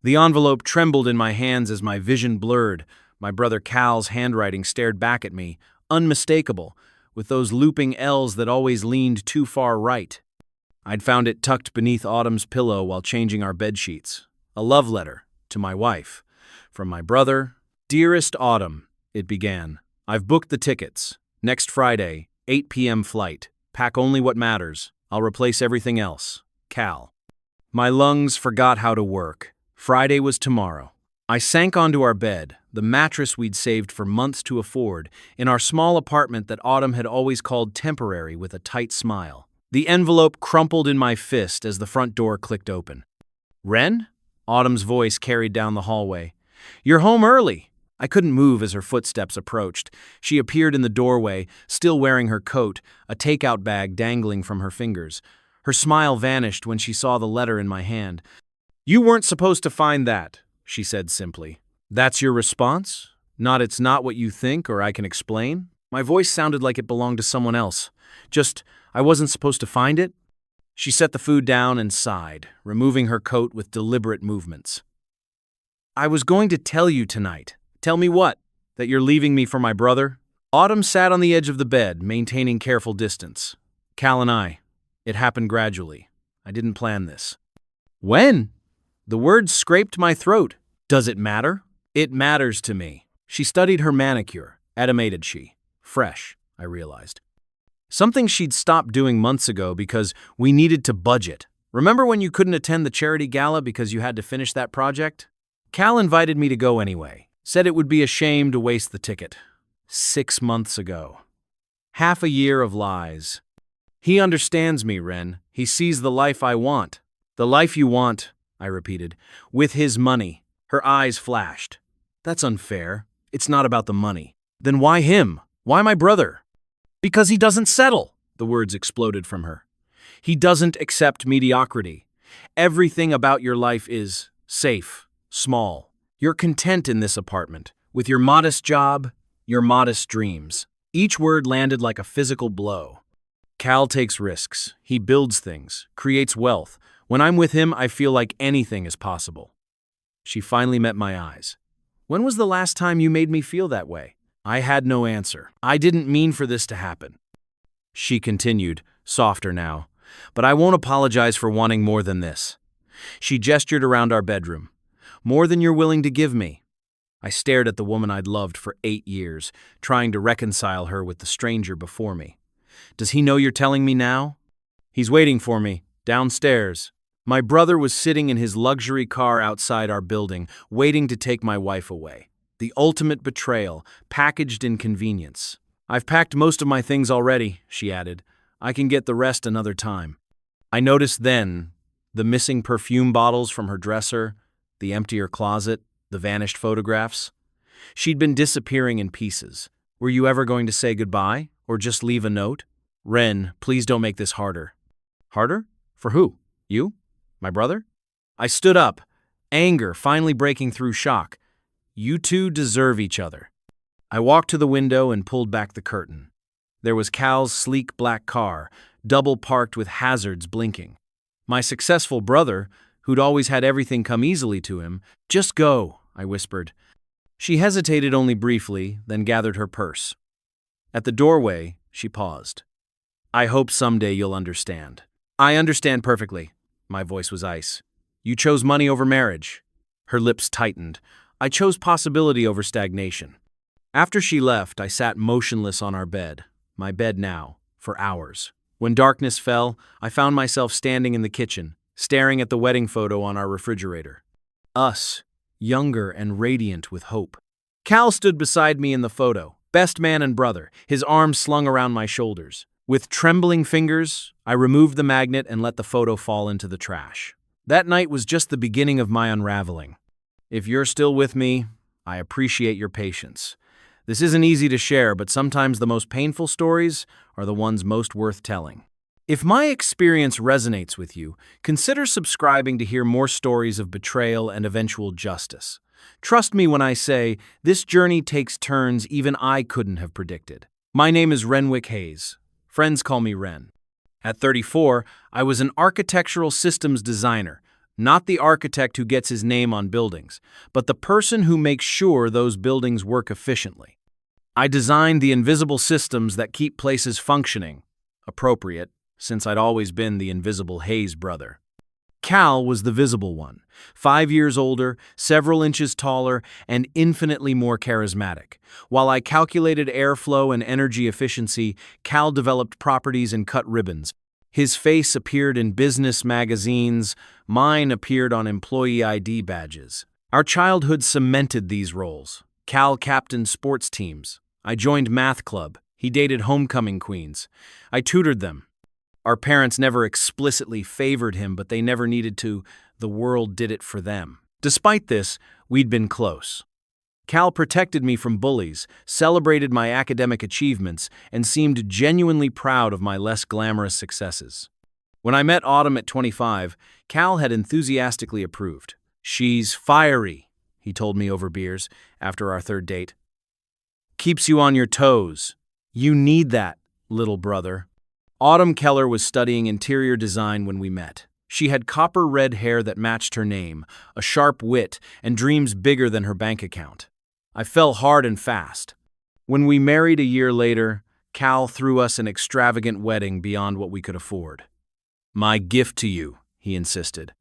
The envelope trembled in my hands as my vision blurred. My brother Cal's handwriting stared back at me, unmistakable, with those looping L's that always leaned too far right. I'd found it tucked beneath Autumn's pillow while changing our bedsheets. A love letter to my wife. From my brother. Dearest Autumn, it began. I've booked the tickets. Next Friday, 8 p.m. flight. Pack only what matters. I'll replace everything else. Cal. My lungs forgot how to work. Friday was tomorrow. I sank onto our bed, the mattress we'd saved for months to afford, in our small apartment that Autumn had always called temporary with a tight smile. The envelope crumpled in my fist as the front door clicked open. Wren? Autumn's voice carried down the hallway. You're home early. I couldn't move as her footsteps approached. She appeared in the doorway, still wearing her coat, a takeout bag dangling from her fingers. Her smile vanished when she saw the letter in my hand. You weren't supposed to find that, she said simply. That's your response? Not it's not what you think or I can explain? My voice sounded like it belonged to someone else. Just, I wasn't supposed to find it? She set the food down and sighed, removing her coat with deliberate movements. I was going to tell you tonight. Tell me what? That you're leaving me for my brother? Autumn sat on the edge of the bed, maintaining careful distance. Cal and I. It happened gradually. I didn't plan this. When? The words scraped my throat. Does it matter? It matters to me. She studied her manicure, animated she. Fresh, I realized. Something she'd stopped doing months ago because we needed to budget. Remember when you couldn't attend the charity gala because you had to finish that project? Cal invited me to go anyway. Said it would be a shame to waste the ticket. 6 months ago. Half a year of lies. He understands me, Wren. He sees the life I want. The life you want, I repeated, with his money. Her eyes flashed. That's unfair. It's not about the money. Then why him? Why my brother? Because he doesn't settle, the words exploded from her. He doesn't accept mediocrity. Everything about your life is safe, small. You're content in this apartment, with your modest job, your modest dreams. Each word landed like a physical blow. Cal takes risks. He builds things, creates wealth. When I'm with him, I feel like anything is possible. She finally met my eyes. When was the last time you made me feel that way? I had no answer. I didn't mean for this to happen. She continued, softer now. But I won't apologize for wanting more than this. She gestured around our bedroom. More than you're willing to give me. I stared at the woman I'd loved for 8 years, trying to reconcile her with the stranger before me. Does he know you're telling me now? He's waiting for me, downstairs. My brother was sitting in his luxury car outside our building, waiting to take my wife away. The ultimate betrayal, packaged in convenience. I've packed most of my things already, she added. I can get the rest another time. I noticed then the missing perfume bottles from her dresser, the emptier closet, the vanished photographs. She'd been disappearing in pieces. Were you ever going to say goodbye, or just leave a note? Wren, please don't make this harder. Harder? For who? You? My brother? I stood up, anger finally breaking through shock. You two deserve each other. I walked to the window and pulled back the curtain. There was Cal's sleek black car, double parked with hazards blinking. My successful brother, who'd always had everything come easily to him. Just go, I whispered. She hesitated only briefly, then gathered her purse. At the doorway, she paused. I hope someday you'll understand. I understand perfectly. My voice was ice. You chose money over marriage. Her lips tightened. I chose possibility over stagnation. After she left, I sat motionless on our bed, my bed now, for hours. When darkness fell, I found myself standing in the kitchen, staring at the wedding photo on our refrigerator. Us, younger and radiant with hope. Cal stood beside me in the photo, best man and brother, his arms slung around my shoulders. With trembling fingers, I removed the magnet and let the photo fall into the trash. That night was just the beginning of my unraveling. If you're still with me, I appreciate your patience. This isn't easy to share, but sometimes the most painful stories are the ones most worth telling. If my experience resonates with you, consider subscribing to hear more stories of betrayal and eventual justice. Trust me when I say, this journey takes turns even I couldn't have predicted. My name is Renwick Hayes. Friends call me Ren. At 34, I was an architectural systems designer, Not the architect who gets his name on buildings, but the person who makes sure those buildings work efficiently. I designed the invisible systems that keep places functioning. Appropriate, since I'd always been the invisible Hayes brother. Cal was the visible one, 5 years older, several inches taller, and infinitely more charismatic. While I calculated airflow and energy efficiency, Cal developed properties and cut ribbons. His face appeared in business magazines, mine appeared on employee ID badges. Our childhood cemented these roles. Cal captained sports teams. I joined math club. He dated homecoming queens. I tutored them. Our parents never explicitly favored him, but they never needed to. The world did it for them. Despite this, we'd been close. Cal protected me from bullies, celebrated my academic achievements, and seemed genuinely proud of my less glamorous successes. When I met Autumn at 25, Cal had enthusiastically approved. "She's fiery," he told me over beers after our third date. "Keeps you on your toes. You need that, little brother." Autumn Keller was studying interior design when we met. She had copper-red hair that matched her name, a sharp wit, and dreams bigger than her bank account. I fell hard and fast. When we married a year later, Cal threw us an extravagant wedding beyond what we could afford. "My gift to you," he insisted.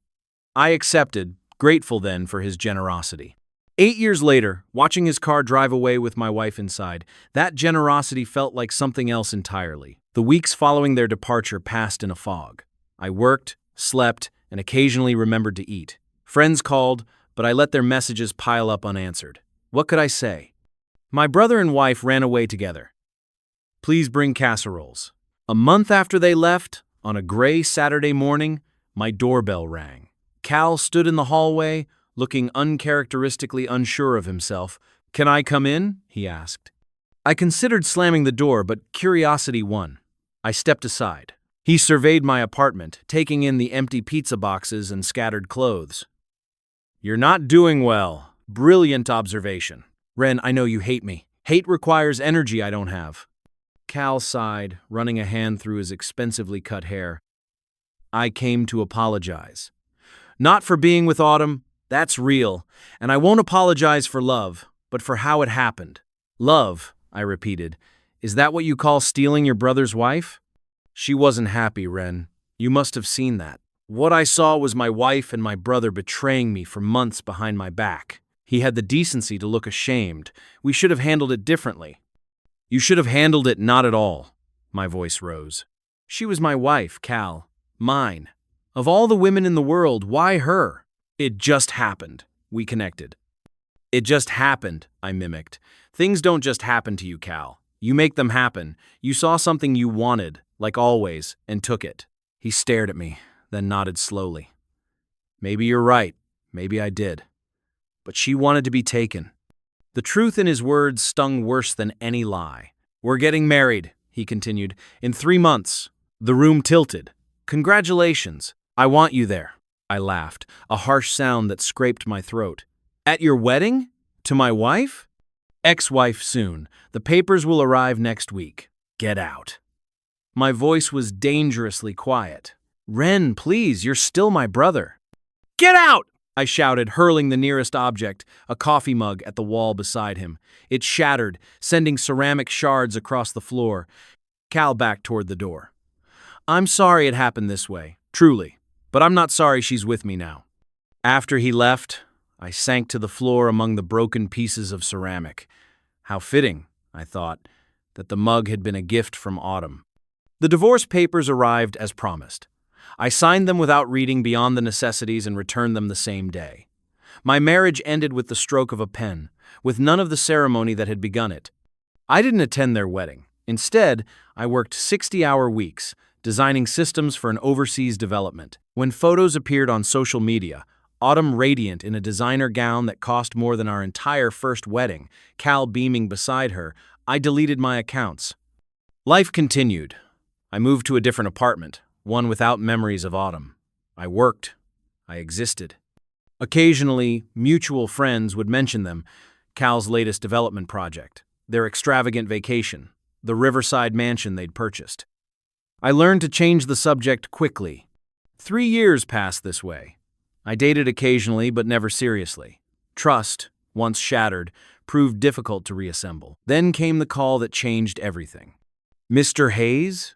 I accepted, grateful then for his generosity. 8 years later, watching his car drive away with my wife inside, that generosity felt like something else entirely. The weeks following their departure passed in a fog. I worked, slept, and occasionally remembered to eat. Friends called, but I let their messages pile up unanswered. What could I say? My brother and wife ran away together. "Please bring casseroles." A month after they left, on a gray Saturday morning, my doorbell rang. Cal stood in the hallway, looking uncharacteristically unsure of himself. "Can I come in?" he asked. I considered slamming the door, but curiosity won. I stepped aside. He surveyed my apartment, taking in the empty pizza boxes and scattered clothes. "You're not doing well." Brilliant observation. "Ren, I know you hate me. Hate requires energy I don't have." Cal sighed, running a hand through his expensively cut hair. "I came to apologize. Not for being with Autumn, that's real, and I won't apologize for love, but for how it happened." "Love," I repeated. "Is that what you call stealing your brother's wife?" "She wasn't happy, Ren. You must have seen that. What I saw was my wife and my brother betraying me for months behind my back. He had the decency to look ashamed. We should have handled it differently." "You should have handled it not at all." My voice rose. "She was my wife, Cal. Mine. Of all the women in the world, why her?" "It just happened." We connected. "It just happened," I mimicked. "Things don't just happen to you, Cal. You make them happen. You saw something you wanted, like always, and took it." He stared at me, then nodded slowly. "Maybe you're right. Maybe I did. But she wanted to be taken." The truth in his words stung worse than any lie. "We're getting married," he continued, "in 3 months." The room tilted. "Congratulations. I want you there." I laughed, a harsh sound that scraped my throat. "At your wedding? To my wife?" "Ex-wife soon. The papers will arrive next week. Get out." My voice was dangerously quiet. "Ren, please, you're still my brother." "Get out!" I shouted, hurling the nearest object, a coffee mug, at the wall beside him. It shattered, sending ceramic shards across the floor. Cal backed toward the door. "I'm sorry it happened this way, truly, but I'm not sorry she's with me now." After he left, I sank to the floor among the broken pieces of ceramic. How fitting, I thought, that the mug had been a gift from Autumn. The divorce papers arrived as promised. I signed them without reading beyond the necessities and returned them the same day. My marriage ended with the stroke of a pen, with none of the ceremony that had begun it. I didn't attend their wedding. Instead, I worked 60-hour weeks, designing systems for an overseas development. When photos appeared on social media, Autumn radiant in a designer gown that cost more than our entire first wedding, Cal beaming beside her, I deleted my accounts. Life continued. I moved to a different apartment, one without memories of Autumn. I worked. I existed. Occasionally, mutual friends would mention them, Cal's latest development project, their extravagant vacation, the riverside mansion they'd purchased. I learned to change the subject quickly. 3 years passed this way. I dated occasionally, but never seriously. Trust, once shattered, proved difficult to reassemble. Then came the call that changed everything. Mr. Hayes?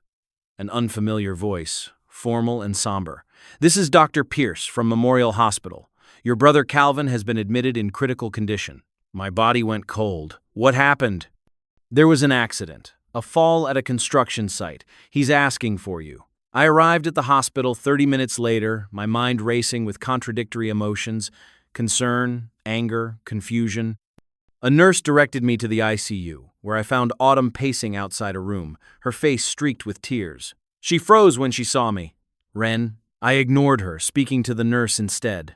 An unfamiliar voice, formal and somber. This is Dr. Pierce from Memorial Hospital. Your brother Calvin has been admitted in critical condition. My body went cold. What happened? There was an accident. A fall at a construction site. He's asking for you. I arrived at the hospital 30 minutes later, my mind racing with contradictory emotions, concern, anger, confusion. A nurse directed me to the ICU, where I found Autumn pacing outside a room, her face streaked with tears. She froze when she saw me. Ren, I ignored her, speaking to the nurse instead.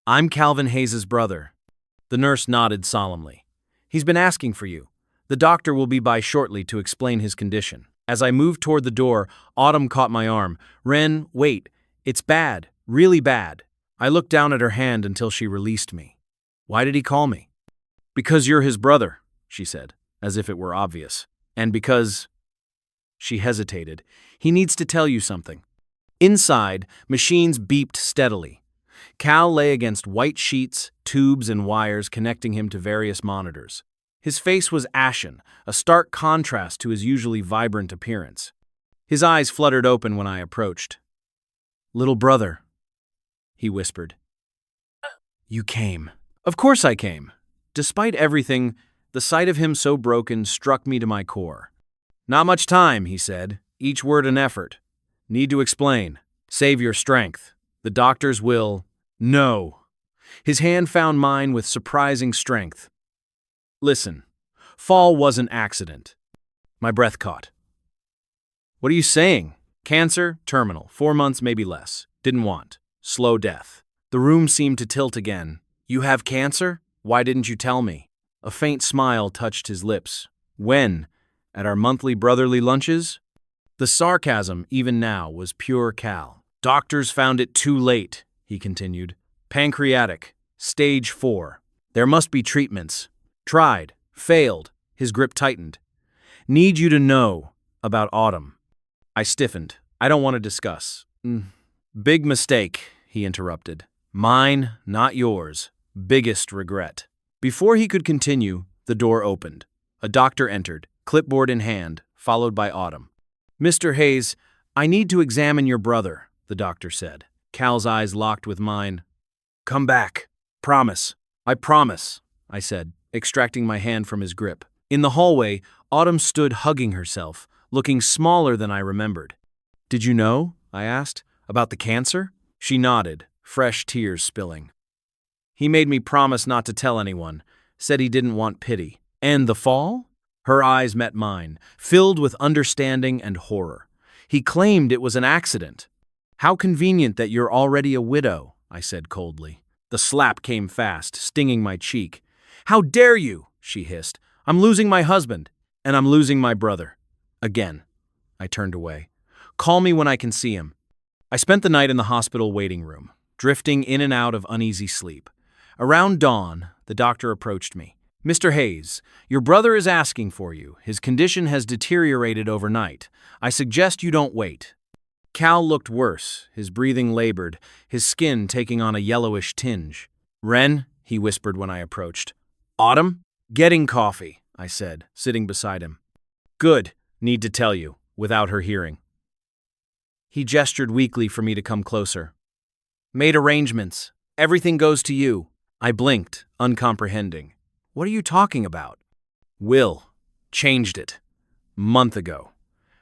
I'm Calvin Hayes' brother. The nurse nodded solemnly. He's been asking for you. The doctor will be by shortly to explain his condition. As I moved toward the door, Autumn caught my arm. Ren, wait. It's bad. Really bad. I looked down at her hand until she released me. Why did he call me? Because you're his brother, she said, as if it were obvious. And because... She hesitated. He needs to tell you something. Inside, machines beeped steadily. Cal lay against white sheets, tubes, and wires connecting him to various monitors. His face was ashen, a stark contrast to his usually vibrant appearance. His eyes fluttered open when I approached. Little brother, he whispered. You came. Of course I came. Despite everything, the sight of him so broken struck me to my core. Not much time, he said, each word an effort. Need to explain. Save your strength. The doctors will... No. His hand found mine with surprising strength. Listen, fall was an accident. My breath caught. What are you saying? Cancer, terminal, 4 months, maybe less. Didn't want. Slow death. The room seemed to tilt again. You have cancer? Why didn't you tell me? A faint smile touched his lips. When? At our monthly brotherly lunches? The sarcasm, even now, was pure Cal. Doctors found it too late, he continued. Pancreatic, stage 4. There must be treatments. Tried. Failed. His grip tightened. Need you to know about Autumn. I stiffened. I don't want to discuss. Big mistake, he interrupted. Mine, not yours. Biggest regret. Before he could continue, the door opened. A doctor entered, clipboard in hand, followed by Autumn. Mr. Hayes, I need to examine your brother, the doctor said. Cal's eyes locked with mine. Come back. Promise. I promise, I said, extracting my hand from his grip. In the hallway, Autumn stood hugging herself, looking smaller than I remembered. Did you know? I asked. About the cancer? She nodded, fresh tears spilling. He made me promise not to tell anyone, said he didn't want pity. And the fall? Her eyes met mine, filled with understanding and horror. He claimed it was an accident. How convenient that you're already a widow, I said coldly. The slap came fast, stinging my cheek. How dare you, she hissed. I'm losing my husband, and I'm losing my brother. Again. I turned away. Call me when I can see him. I spent the night in the hospital waiting room, drifting in and out of uneasy sleep. Around dawn, the doctor approached me. Mr. Hayes, your brother is asking for you. His condition has deteriorated overnight. I suggest you don't wait. Cal looked worse, his breathing labored, his skin taking on a yellowish tinge. Ren, he whispered when I approached. Autumn? Getting coffee, I said, sitting beside him. Good, need to tell you, without her hearing. He gestured weakly for me to come closer. Made arrangements. Everything goes to you. I blinked, uncomprehending. What are you talking about? Will. Changed it. Month ago.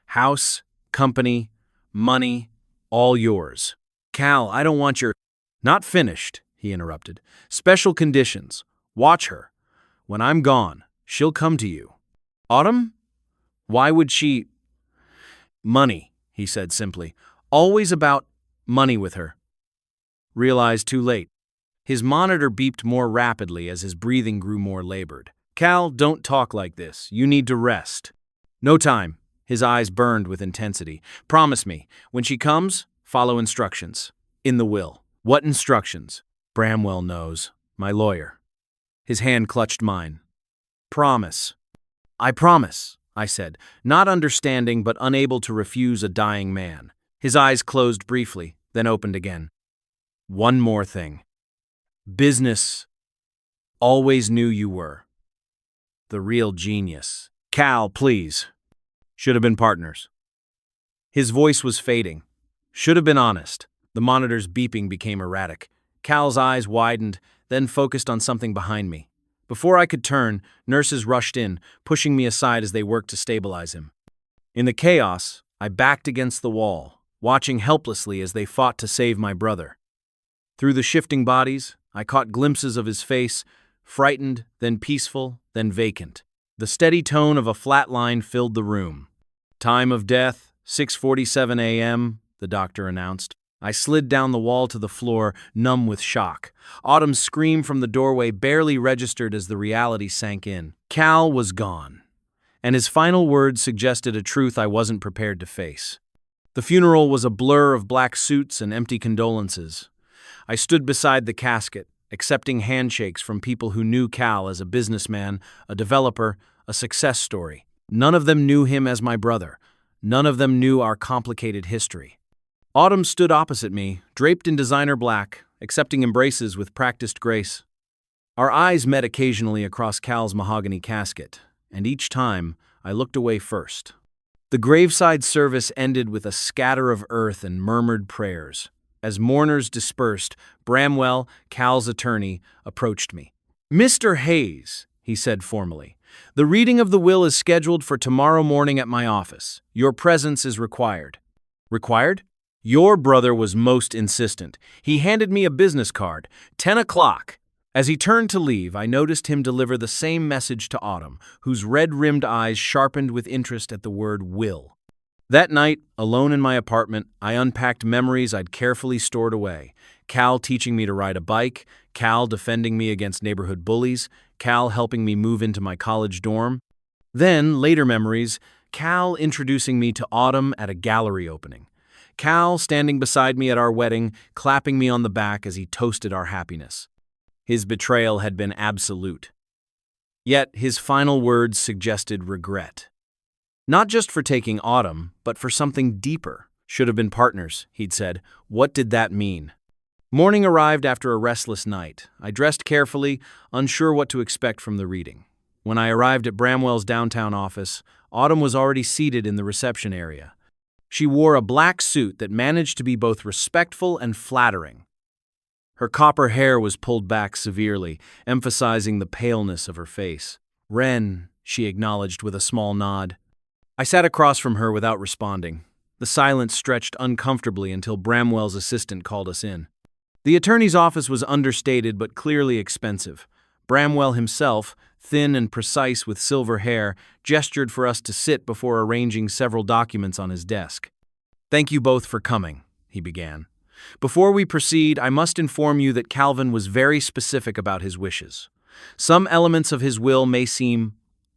House, company, money, all yours. Cal, I don't want your... Not finished, he interrupted. Special conditions. Watch her. When I'm gone, she'll come to you. Autumn? Why would she... Money, he said simply. Always about money with her. Realized too late. His monitor beeped more rapidly as his breathing grew more labored. Cal, don't talk like this. You need to rest. No time. His eyes burned with intensity. Promise me, when she comes, follow instructions. In the will. What instructions? Bramwell knows. My lawyer. His hand clutched mine. Promise. I promise, I said, not understanding but unable to refuse a dying man. His eyes closed briefly, then opened again. One more thing. Business always knew you were the real genius. Cal, please. Should have been partners. His voice was fading. Should have been honest. The monitor's beeping became erratic. Cal's eyes widened, then focused on something behind me. Before I could turn, nurses rushed in, pushing me aside as they worked to stabilize him. In the chaos, I backed against the wall, watching helplessly as they fought to save my brother. Through the shifting bodies, I caught glimpses of his face, frightened, then peaceful, then vacant. The steady tone of a flat line filled the room. Time of death, 6:47 a.m., the doctor announced. I slid down the wall to the floor, numb with shock. Autumn's scream from the doorway barely registered as the reality sank in. Cal was gone, and his final words suggested a truth I wasn't prepared to face. The funeral was a blur of black suits and empty condolences. I stood beside the casket, accepting handshakes from people who knew Cal as a businessman, a developer, a success story. None of them knew him as my brother. None of them knew our complicated history. Autumn stood opposite me, draped in designer black, accepting embraces with practiced grace. Our eyes met occasionally across Cal's mahogany casket, and each time I looked away first. The graveside service ended with a scatter of earth and murmured prayers. As mourners dispersed, Bramwell, Cal's attorney, approached me. "Mr. Hayes," he said formally, "the reading of the will is scheduled for tomorrow morning at my office. Your presence is required." Required? Your brother was most insistent. He handed me a business card, 10 o'clock. As he turned to leave, I noticed him deliver the same message to Autumn, whose red-rimmed eyes sharpened with interest at the word will. That night, alone in my apartment, I unpacked memories I'd carefully stored away. Cal teaching me to ride a bike, Cal defending me against neighborhood bullies, Cal helping me move into my college dorm. Then, later memories, Cal introducing me to Autumn at a gallery opening. Cal standing beside me at our wedding, clapping me on the back as he toasted our happiness. His betrayal had been absolute. Yet his final words suggested regret. Not just for taking Autumn, but for something deeper. Should have been partners, he'd said. What did that mean? Morning arrived after a restless night. I dressed carefully, unsure what to expect from the reading. When I arrived at Bramwell's downtown office, Autumn was already seated in the reception area. She wore a black suit that managed to be both respectful and flattering. Her copper hair was pulled back severely, emphasizing the paleness of her face. "Wren," she acknowledged with a small nod. I sat across from her without responding. The silence stretched uncomfortably until Bramwell's assistant called us in. The attorney's office was understated but clearly expensive. Bramwell himself, thin and precise with silver hair, gestured for us to sit before arranging several documents on his desk. "Thank you both for coming," he began. "Before we proceed, I must inform you that Calvin was very specific about his wishes. Some elements of his will may seem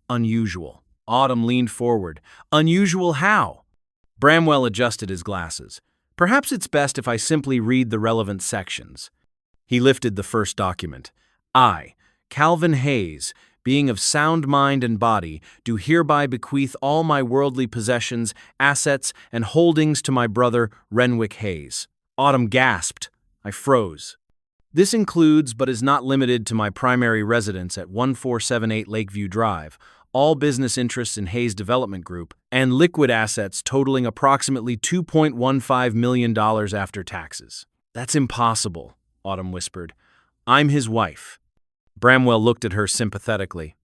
unusual." Autumn leaned forward. "Unusual how?" Bramwell adjusted his glasses. "Perhaps it's best if I simply read the relevant sections." He lifted the first document. "I, Calvin Hayes, being of sound mind and body, do hereby bequeath all my worldly possessions, assets, and holdings to my brother, Renwick Hayes." Autumn gasped. I froze. "This includes, but is not limited to, my primary residence at 1478 Lakeview Drive, all business interests in Hayes Development Group, and liquid assets totaling approximately $2.15 million after taxes." "That's impossible," Autumn whispered. "I'm his wife." Bramwell looked at her sympathetically.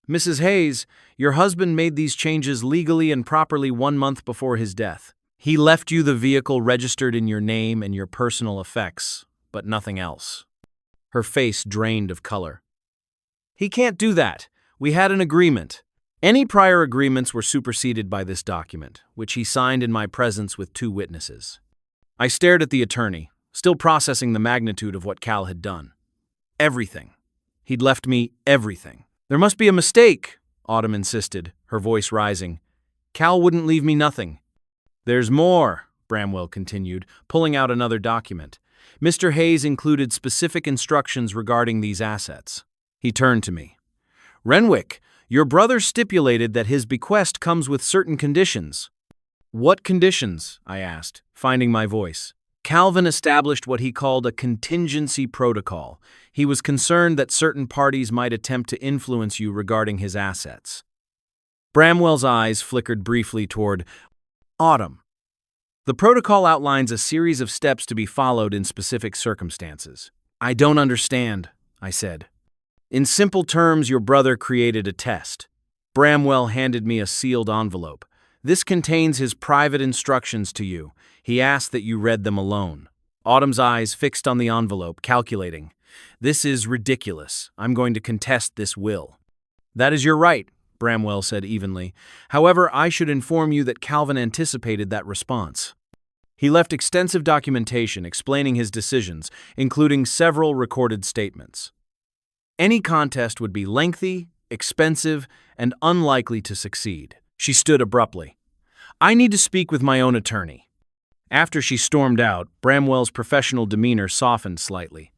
"Mrs. Hayes, your husband made these changes legally and properly 1 month before his death. He left you the vehicle registered in your name and your personal effects, but nothing else." Her face drained of color. "He can't do that. We had an agreement." Any prior agreements were superseded by this document, which he signed in my presence with 2 witnesses. I stared at the attorney, still processing the magnitude of what Cal had done. Everything. He'd left me everything. "There must be a mistake," Autumn insisted, her voice rising. "Cal wouldn't leave me nothing." "There's more," Bramwell continued, pulling out another document. "Mr. Hayes included specific instructions regarding these assets." He turned to me. "Renwick, your brother stipulated that his bequest comes with certain conditions." "What conditions?" I asked, finding my voice. Calvin established what he called a contingency protocol. He was concerned that certain parties might attempt to influence you regarding his assets. Bramwell's eyes flickered briefly toward Autumn. The protocol outlines a series of steps to be followed in specific circumstances. I don't understand, I said. In simple terms, your brother created a test. Bramwell handed me a sealed envelope. This contains his private instructions to you. He asked that you read them alone. Autumn's eyes fixed on the envelope, calculating. This is ridiculous. I'm going to contest this will. That is your right, Bramwell said evenly. However, I should inform you that Calvin anticipated that response. He left extensive documentation explaining his decisions, including several recorded statements. Any contest would be lengthy, expensive, and unlikely to succeed. She stood abruptly. I need to speak with my own attorney. After she stormed out, Bramwell's professional demeanor softened slightly.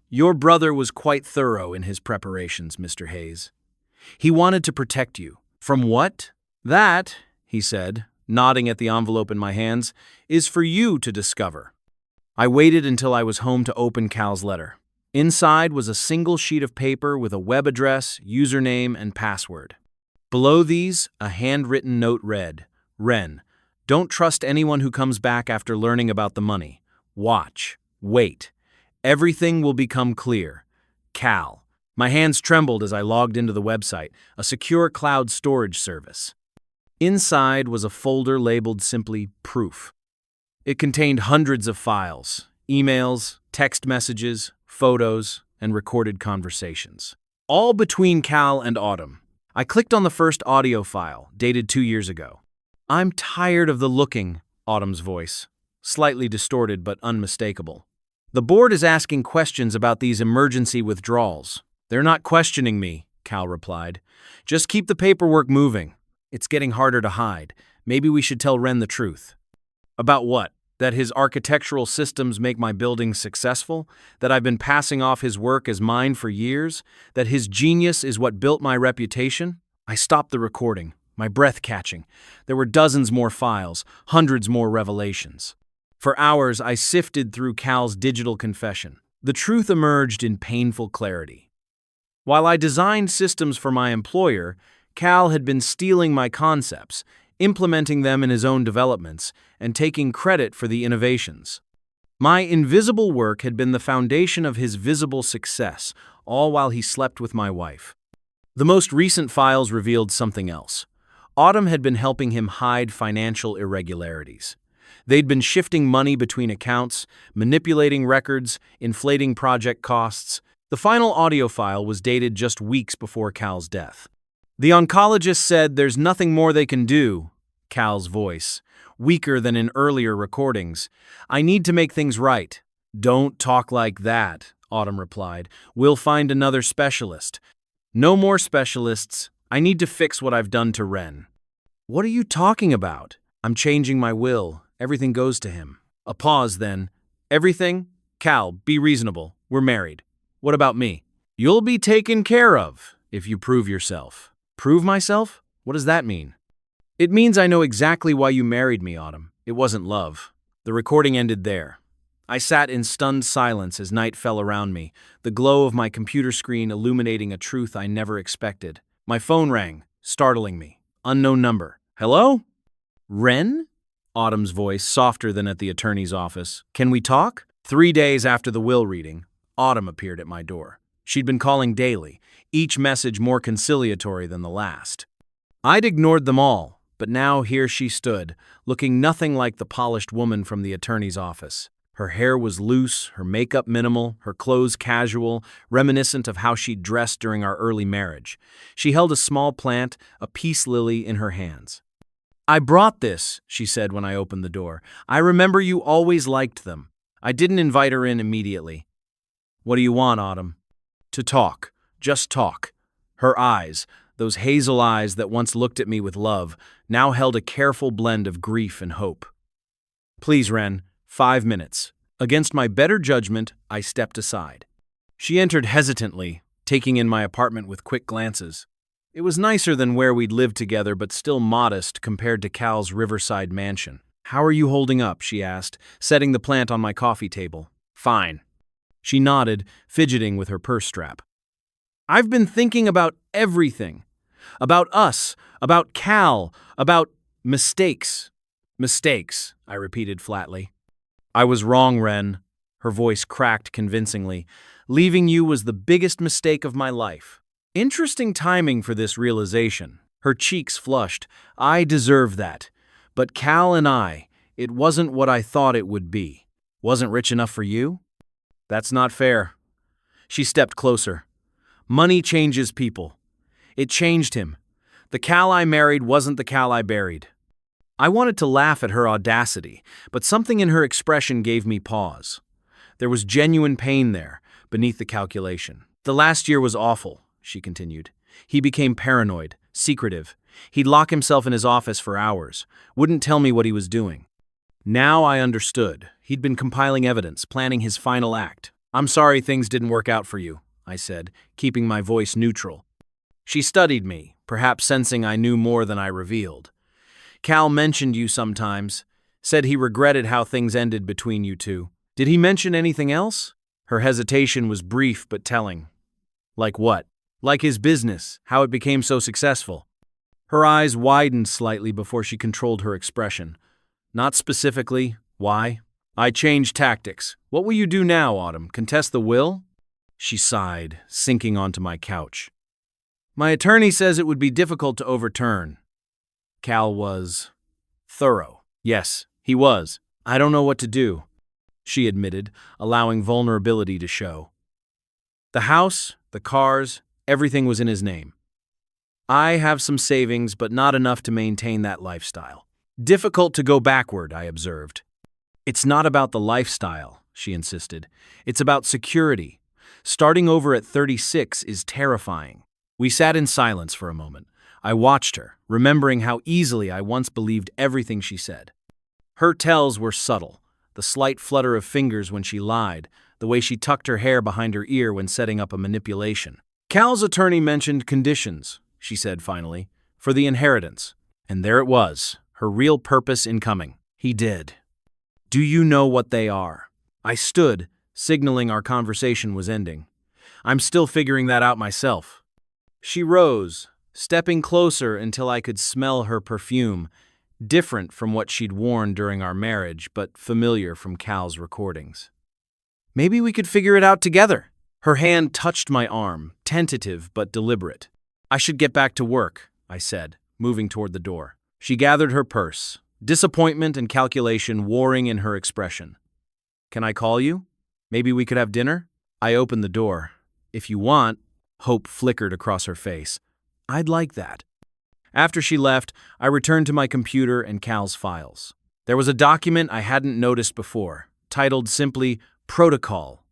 Your brother was quite thorough in his preparations, Mr. Hayes. He wanted to protect you. From what? That, he said, nodding at the envelope in my hands, is for you to discover. I waited until I was home to open Cal's letter. Inside was a single sheet of paper with a web address, username, and password. Below these, a handwritten note read, Ren, don't trust anyone who comes back after learning about the money. Watch. Wait. Everything will become clear. Cal. My hands trembled as I logged into the website, a secure cloud storage service. Inside was a folder labeled simply Proof. It contained hundreds of files, emails, text messages, photos, and recorded conversations. All between Cal and Autumn. I clicked on the first audio file, dated 2 years ago. I'm tired of the looking, Autumn's voice, slightly distorted but unmistakable. The board is asking questions about these emergency withdrawals. They're not questioning me, Cal replied. Just keep the paperwork moving. It's getting harder to hide. Maybe we should tell Ren the truth. About what? That his architectural systems make my buildings successful? That I've been passing off his work as mine for years? That his genius is what built my reputation? I stopped the recording, my breath catching. There were dozens more files, hundreds more revelations. For hours, I sifted through Cal's digital confession. The truth emerged in painful clarity. While I designed systems for my employer, Cal had been stealing my concepts, implementing them in his own developments, and taking credit for the innovations. My invisible work had been the foundation of his visible success, all while he slept with my wife. The most recent files revealed something else. Autumn had been helping him hide financial irregularities. They'd been shifting money between accounts, manipulating records, inflating project costs. The final audio file was dated just weeks before Cal's death. The oncologist said there's nothing more they can do, Cal's voice, weaker than in earlier recordings. I need to make things right. Don't talk like that, Autumn replied. We'll find another specialist. No more specialists. I need to fix what I've done to Ren. What are you talking about? I'm changing my will. Everything goes to him. A pause then. Everything? Cal, be reasonable. We're married. What about me? You'll be taken care of if you prove yourself. Prove myself? What does that mean? It means I know exactly why you married me, Autumn. It wasn't love. The recording ended there. I sat in stunned silence as night fell around me, the glow of my computer screen illuminating a truth I never expected. My phone rang, startling me. Unknown number. Hello? Ren? Autumn's voice, softer than at the attorney's office. Can we talk? 3 days after the will reading, Autumn appeared at my door. She'd been calling daily, each message more conciliatory than the last. I'd ignored them all, but now here she stood, looking nothing like the polished woman from the attorney's office. Her hair was loose, her makeup minimal, her clothes casual, reminiscent of how she'd dressed during our early marriage. She held a small plant, a peace lily, in her hands. I brought this, she said when I opened the door. I remember you always liked them. I didn't invite her in immediately. What do you want, Autumn? To talk. Just talk. Her eyes, those hazel eyes that once looked at me with love, now held a careful blend of grief and hope. Please, Ren, 5 minutes. Against my better judgment, I stepped aside. She entered hesitantly, taking in my apartment with quick glances. It was nicer than where we'd lived together, but still modest compared to Cal's riverside mansion. "How are you holding up?" she asked, setting the plant on my coffee table. "Fine." She nodded, fidgeting with her purse strap. "I've been thinking about everything. About us, about Cal, about mistakes." "Mistakes," I repeated flatly. "I was wrong, Ren." Her voice cracked convincingly. "Leaving you was the biggest mistake of my life." Interesting timing for this realization. Her cheeks flushed. "I deserve that. But Cal and it wasn't what I thought it would be. Wasn't rich enough for you?" "That's not fair." She stepped closer. "Money changes people. It changed him. The Cal I married wasn't the Cal I buried." I wanted to laugh at her audacity, but something in her expression gave me pause. There was genuine pain there, beneath the calculation. "The last year was awful," she continued. "He became paranoid, secretive. He'd lock himself in his office for hours, wouldn't tell me what he was doing. Now I understood. He'd been compiling evidence, planning his final act. "I'm sorry things didn't work out for you," I said, keeping my voice neutral. She studied me, perhaps sensing I knew more than I revealed. "Cal mentioned you sometimes, said he regretted how things ended between you two. Did he mention anything else?" Her hesitation was brief but telling. "Like what?" "Like his business, how it became so successful." Her eyes widened slightly before she controlled her expression. "Not specifically. Why?" "I changed tactics. What will you do now, Autumn? Contest the will?" She sighed, sinking onto my couch. "My attorney says it would be difficult to overturn." Cal was thorough. "Yes, he was. I don't know what to do," she admitted, allowing vulnerability to show. "The house, the cars, everything was in his name. I have some savings, but not enough to maintain that lifestyle. Difficult to go backward," I observed. "It's not about the lifestyle," she insisted. "It's about security. Starting over at 36 is terrifying." We sat in silence for a moment. I watched her, remembering how easily I once believed everything she said. Her tells were subtle, the slight flutter of fingers when she lied, the way she tucked her hair behind her ear when setting up a manipulation. "Cal's attorney mentioned conditions," she said finally, "for the inheritance." And there it was, her real purpose in coming. "He did. Do you know what they are?" I stood, signaling our conversation was ending. "I'm still figuring that out myself." She rose, stepping closer until I could smell her perfume, different from what she'd worn during our marriage, but familiar from Cal's recordings. "Maybe we could figure it out together." Her hand touched my arm, tentative but deliberate. "I should get back to work," I said, moving toward the door. She gathered her purse, disappointment and calculation warring in her expression. "Can I call you? Maybe we could have dinner?" I opened the door. "If you want," hope flickered across her face. "I'd like that." After she left, I returned to my computer and Cal's files. There was a document I hadn't noticed before, titled simply Protocol.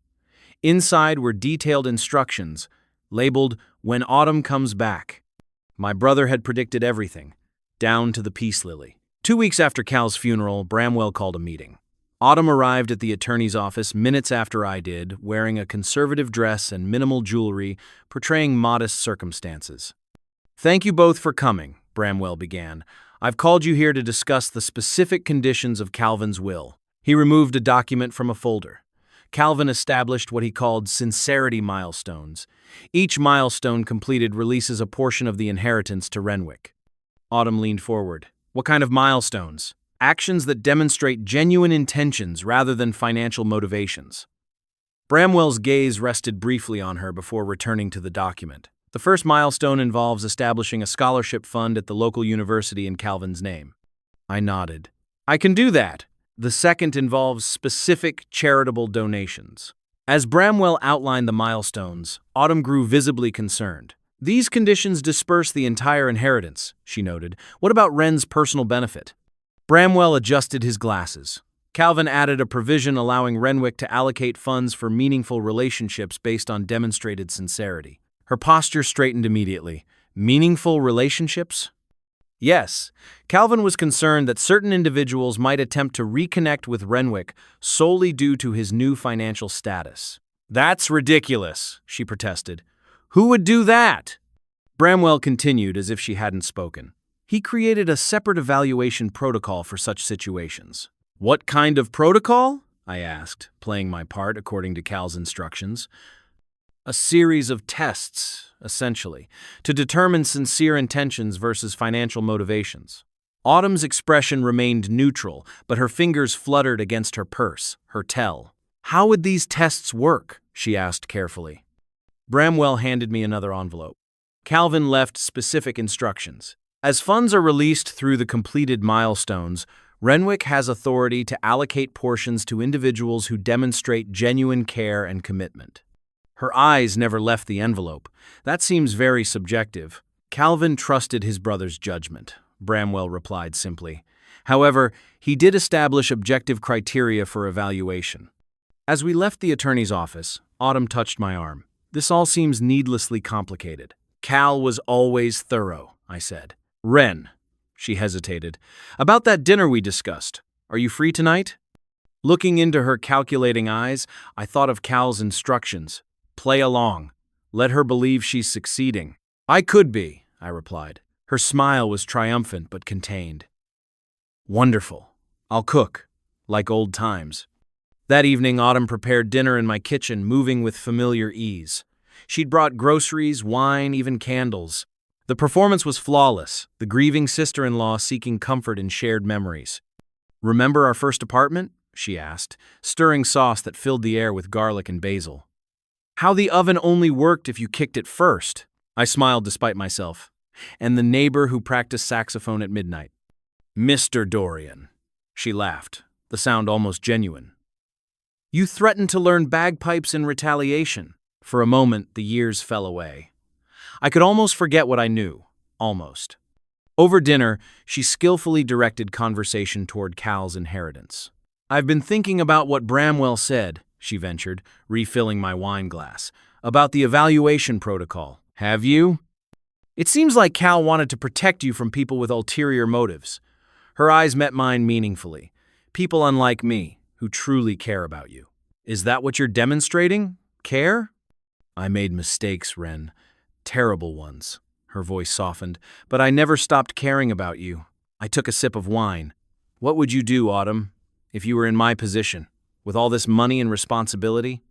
Inside were detailed instructions, labeled "When Autumn Comes Back." My brother had predicted everything, down to the peace lily. 2 weeks after Cal's funeral, Bramwell called a meeting. Autumn arrived at the attorney's office minutes after I did, wearing a conservative dress and minimal jewelry, portraying modest circumstances. "Thank you both for coming," Bramwell began. "I've called you here to discuss the specific conditions of Calvin's will." He removed a document from a folder. Calvin established what he called sincerity milestones. Each milestone completed releases a portion of the inheritance to Renwick. Autumn leaned forward. "What kind of milestones?" "Actions that demonstrate genuine intentions rather than financial motivations." Bramwell's gaze rested briefly on her before returning to the document. "The first milestone involves establishing a scholarship fund at the local university in Calvin's name." I nodded. "I can do that." "The second involves specific charitable donations." As Bramwell outlined the milestones, Autumn grew visibly concerned. "These conditions disperse the entire inheritance," she noted. "What about Wren's personal benefit?" Bramwell adjusted his glasses. Calvin added a provision allowing Renwick to allocate funds for meaningful relationships based on demonstrated sincerity. Her posture straightened immediately. "Meaningful relationships?" "Yes." Calvin was concerned that certain individuals might attempt to reconnect with Renwick solely due to his new financial status. "That's ridiculous," she protested. "Who would do that?" Bramwell continued as if she hadn't spoken. He created a separate evaluation protocol for such situations. What kind of protocol? I asked, playing my part according to Cal's instructions. A series of tests, essentially, to determine sincere intentions versus financial motivations. Autumn's expression remained neutral, but her fingers fluttered against her purse, her tell. How would these tests work? She asked carefully. Bramwell handed me another envelope. Calvin left specific instructions. As funds are released through the completed milestones, Renwick has authority to allocate portions to individuals who demonstrate genuine care and commitment. Her eyes never left the envelope. That seems very subjective. Calvin trusted his brother's judgment, Bramwell replied simply. However, he did establish objective criteria for evaluation. As we left the attorney's office, Autumn touched my arm. This all seems needlessly complicated. Cal was always thorough, I said. Ren, she hesitated. About that dinner we discussed. Are you free tonight? Looking into her calculating eyes, I thought of Cal's instructions. Play along. Let her believe she's succeeding. I could be, I replied. Her smile was triumphant but contained. Wonderful. I'll cook, like old times. That evening, Autumn prepared dinner in my kitchen, moving with familiar ease. She'd brought groceries, wine, even candles. The performance was flawless, the grieving sister-in-law seeking comfort in shared memories. Remember our first apartment? She asked, stirring sauce that filled the air with garlic and basil. How the oven only worked if you kicked it first. I smiled despite myself. And the neighbor who practiced saxophone at midnight. Mr. Dorian. She laughed, the sound almost genuine. You threatened to learn bagpipes in retaliation. For a moment, the years fell away. I could almost forget what I knew. Almost. Over dinner, she skillfully directed conversation toward Cal's inheritance. I've been thinking about what Bramwell said, she ventured, refilling my wine glass, about the evaluation protocol. Have you? It seems like Cal wanted to protect you from people with ulterior motives. Her eyes met mine meaningfully. People unlike me, who truly care about you. Is that what you're demonstrating? Care? I made mistakes, Ren. Terrible ones. Her voice softened. But I never stopped caring about you. I took a sip of wine. What would you do, Autumn, if you were in my position? With all this money and responsibility?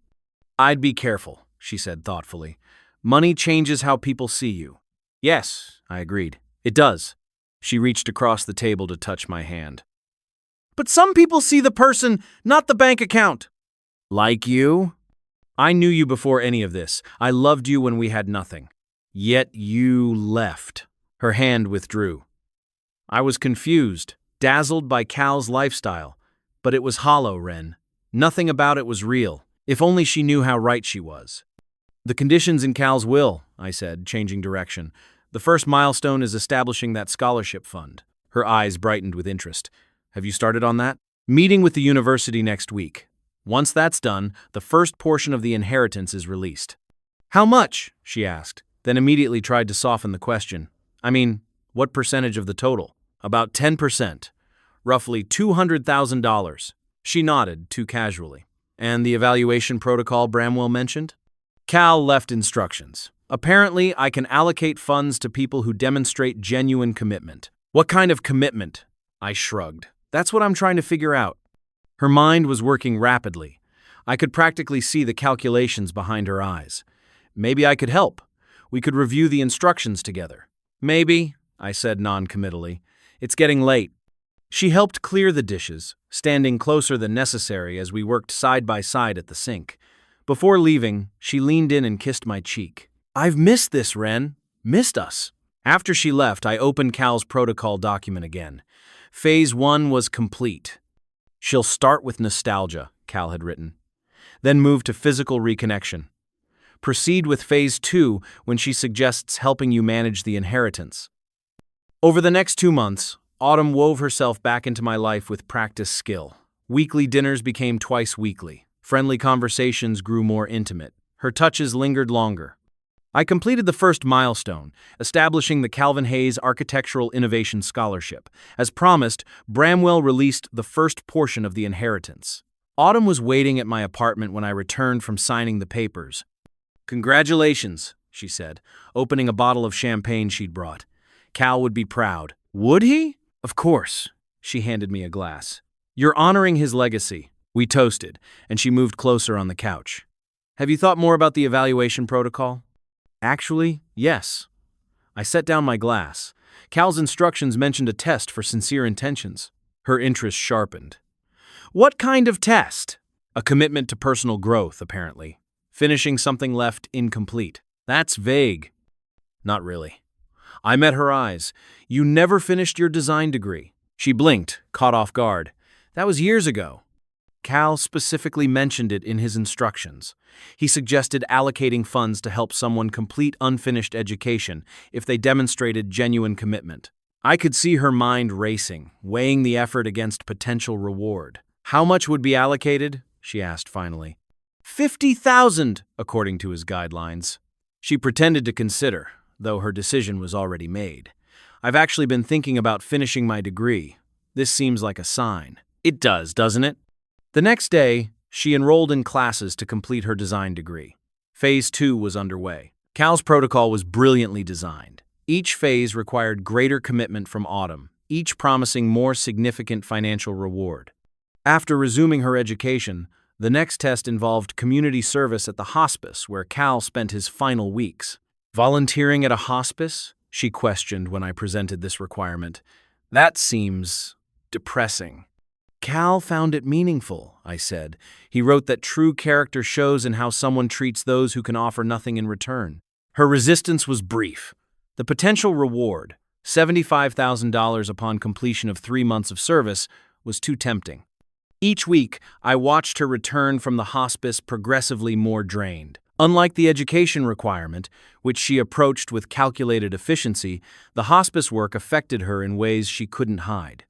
I'd be careful, she said thoughtfully. Money changes how people see you. Yes, I agreed. It does. She reached across the table to touch my hand. But some people see the person, not the bank account. Like you? I knew you before any of this. I loved you when we had nothing. Yet you left. Her hand withdrew. I was confused, dazzled by Cal's lifestyle. But it was hollow, Ren. Nothing about it was real. If only she knew how right she was. The conditions in Cal's will, I said, changing direction. The first milestone is establishing that scholarship fund. Her eyes brightened with interest. Have you started on that? Meeting with the university next week. Once that's done, the first portion of the inheritance is released. How much? She asked, then immediately tried to soften the question. I mean, what percentage of the total? About 10%. Roughly $200,000. She nodded, too casually. And the evaluation protocol Bramwell mentioned? Cal left instructions. Apparently, I can allocate funds to people who demonstrate genuine commitment. What kind of commitment? I shrugged. That's what I'm trying to figure out. Her mind was working rapidly. I could practically see the calculations behind her eyes. Maybe I could help. We could review the instructions together. Maybe, I said non-committally. It's getting late. She helped clear the dishes, standing closer than necessary as we worked side by side at the sink. Before leaving, she leaned in and kissed my cheek. I've missed this, Ren. Missed us. After she left, I opened Cal's protocol document again. Phase 1 was complete. She'll start with nostalgia, Cal had written. Then move to physical reconnection. Proceed with Phase 2 when she suggests helping you manage the inheritance. Over the next 2 months, Autumn wove herself back into my life with practice skill. Weekly dinners became twice weekly. Friendly conversations grew more intimate. Her touches lingered longer. I completed the first milestone, establishing the Calvin Hayes Architectural Innovation Scholarship. As promised, Bramwell released the first portion of the inheritance. Autumn was waiting at my apartment when I returned from signing the papers. Congratulations, she said, opening a bottle of champagne she'd brought. Cal would be proud. Would he? Of course. She handed me a glass. You're honoring his legacy. We toasted, and she moved closer on the couch. Have you thought more about the evaluation protocol? Actually, yes. I set down my glass. Cal's instructions mentioned a test for sincere intentions. Her interest sharpened. What kind of test? A commitment to personal growth, apparently. Finishing something left incomplete. That's vague. Not really. I met her eyes. You never finished your design degree. She blinked, caught off guard. That was years ago. Cal specifically mentioned it in his instructions. He suggested allocating funds to help someone complete unfinished education if they demonstrated genuine commitment. I could see her mind racing, weighing the effort against potential reward. How much would be allocated? She asked finally. 50,000, according to his guidelines. She pretended to consider, though her decision was already made. I've actually been thinking about finishing my degree. This seems like a sign. It does, doesn't it? The next day, she enrolled in classes to complete her design degree. Phase 2 was underway. Cal's protocol was brilliantly designed. Each phase required greater commitment from Autumn, each promising more significant financial reward. After resuming her education, the next test involved community service at the hospice where Cal spent his final weeks. Volunteering at a hospice? She questioned when I presented this requirement. That seems depressing. Cal found it meaningful, I said. He wrote that true character shows in how someone treats those who can offer nothing in return. Her resistance was brief. The potential reward, $75,000 upon completion of 3 months of service, was too tempting. Each week, I watched her return from the hospice progressively more drained. Unlike the education requirement, which she approached with calculated efficiency, the hospice work affected her in ways she couldn't hide.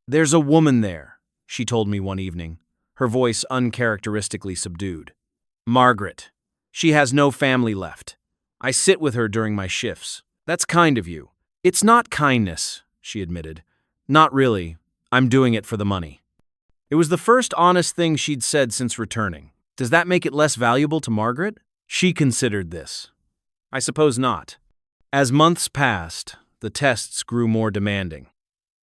"There's a woman there," she told me one evening, her voice uncharacteristically subdued. "Margaret. She has no family left. I sit with her during my shifts. That's kind of you." "It's not kindness," she admitted. "Not really. I'm doing it for the money." It was the first honest thing she'd said since returning. Does that make it less valuable to Margaret? She considered this. I suppose not. As months passed, the tests grew more demanding.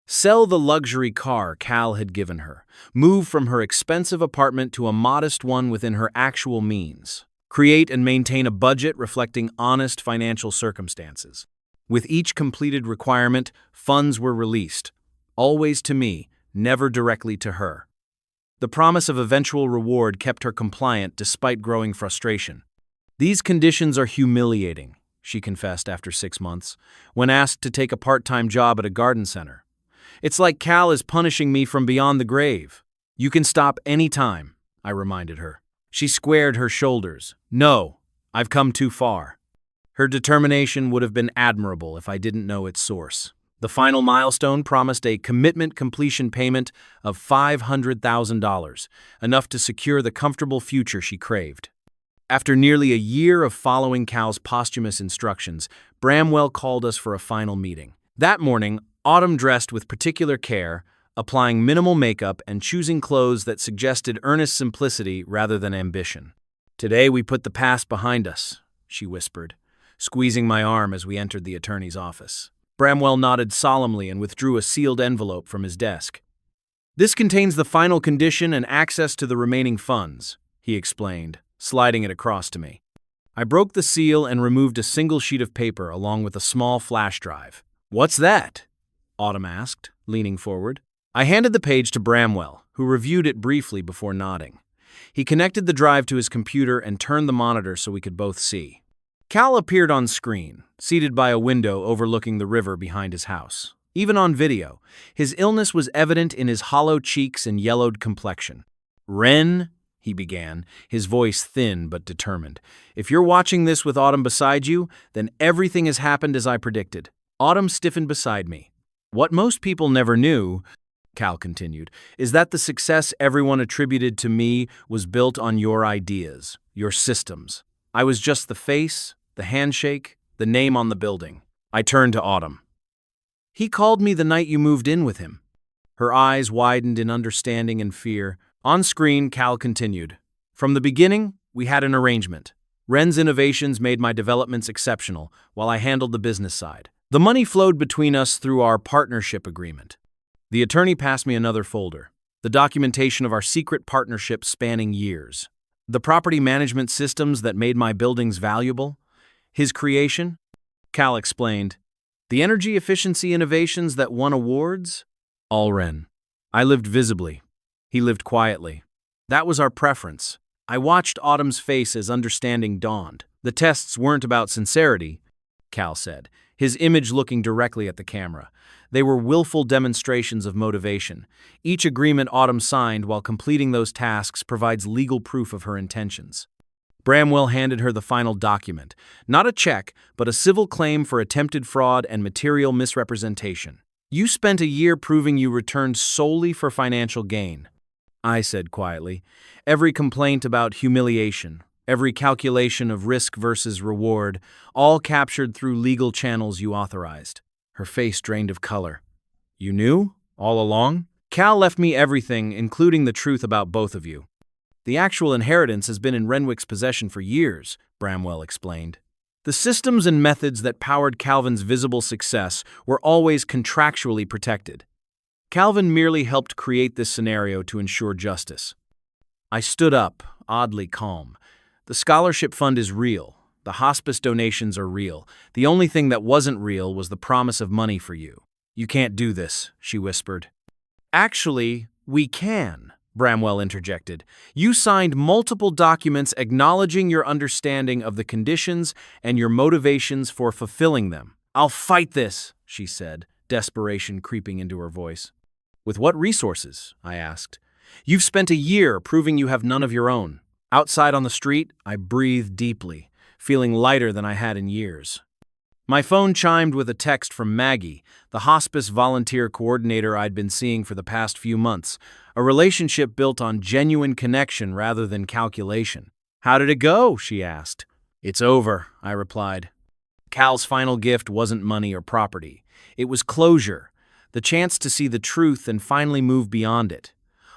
Sell the luxury car Cal had given her, move from her expensive apartment to a modest one within her actual means, create and maintain a budget reflecting honest financial circumstances. With each completed requirement, funds were released, always to me, never directly to her. The promise of eventual reward kept her compliant despite growing frustration. "These conditions are humiliating," she confessed after 6 months, when asked to take a part-time job at a garden center. "It's like Cal is punishing me from beyond the grave." "You can stop any time," I reminded her. She squared her shoulders. "No, I've come too far." Her determination would have been admirable if I didn't know its source. The final milestone promised a commitment completion payment of $500,000, enough to secure the comfortable future she craved. After nearly a year of following Cal's posthumous instructions, Bramwell called us for a final meeting. That morning, Autumn dressed with particular care, applying minimal makeup and choosing clothes that suggested earnest simplicity rather than ambition. "Today we put the past behind us," she whispered, squeezing my arm as we entered the attorney's office. Bramwell nodded solemnly and withdrew a sealed envelope from his desk. "This contains the final condition and access to the remaining funds," he explained, sliding it across to me. I broke the seal and removed a single sheet of paper along with a small flash drive. "What's that?" Autumn asked, leaning forward. I handed the page to Bramwell, who reviewed it briefly before nodding. He connected the drive to his computer and turned the monitor so we could both see. Cal appeared on screen, seated by a window overlooking the river behind his house. Even on video, his illness was evident in his hollow cheeks and yellowed complexion. "Wren," he began, his voice thin but determined, "if you're watching this with Autumn beside you, then everything has happened as I predicted." Autumn stiffened beside me. "What most people never knew," Cal continued, "is that the success everyone attributed to me was built on your ideas, your systems. I was just the face, the handshake, the name on the building." I turned to Autumn. "He called me the night you moved in with him." Her eyes widened in understanding and fear. On screen, Cal continued. "From the beginning, we had an arrangement. Wren's innovations made my developments exceptional, while I handled the business side. The money flowed between us through our partnership agreement. The attorney passed me another folder, the documentation of our secret partnership spanning years. The property management systems that made my buildings valuable? His creation? Cal explained. The energy efficiency innovations that won awards? Allren. I lived visibly. He lived quietly. That was our preference. I watched Autumn's face as understanding dawned. The tests weren't about sincerity, Cal said, his image looking directly at the camera. They were willful demonstrations of motivation. Each agreement Autumn signed while completing those tasks provides legal proof of her intentions. Bramwell handed her the final document, not a check, but a civil claim for attempted fraud and material misrepresentation. You spent a year proving you returned solely for financial gain, I said quietly. Every complaint about humiliation, every calculation of risk versus reward, all captured through legal channels you authorized. Her face drained of color. You knew? All along? Cal left me everything, including the truth about both of you. The actual inheritance has been in Renwick's possession for years, Bramwell explained. The systems and methods that powered Calvin's visible success were always contractually protected. Calvin merely helped create this scenario to ensure justice. I stood up, oddly calm. The scholarship fund is real. The hospice donations are real. The only thing that wasn't real was the promise of money for you. You can't do this, she whispered. Actually, we can, Bramwell interjected. You signed multiple documents acknowledging your understanding of the conditions and your motivations for fulfilling them. I'll fight this, she said, desperation creeping into her voice. With what resources? I asked. You've spent a year proving you have none of your own. Outside on the street, I breathed deeply, feeling lighter than I had in years. My phone chimed with a text from Maggie, the hospice volunteer coordinator I'd been seeing for the past few months, a relationship built on genuine connection rather than calculation. How did it go? She asked. It's over, I replied. Cal's final gift wasn't money or property. It was closure, the chance to see the truth and finally move beyond it.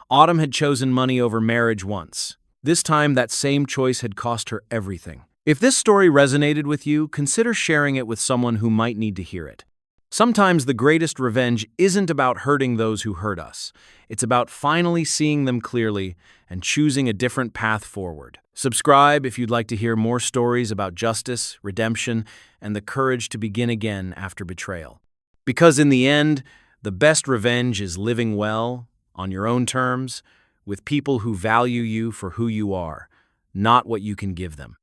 Autumn had chosen money over marriage once. This time, that same choice had cost her everything. If this story resonated with you, consider sharing it with someone who might need to hear it. Sometimes the greatest revenge isn't about hurting those who hurt us. It's about finally seeing them clearly and choosing a different path forward. Subscribe if you'd like to hear more stories about justice, redemption, and the courage to begin again after betrayal. Because in the end, the best revenge is living well, on your own terms, with people who value you for who you are, not what you can give them.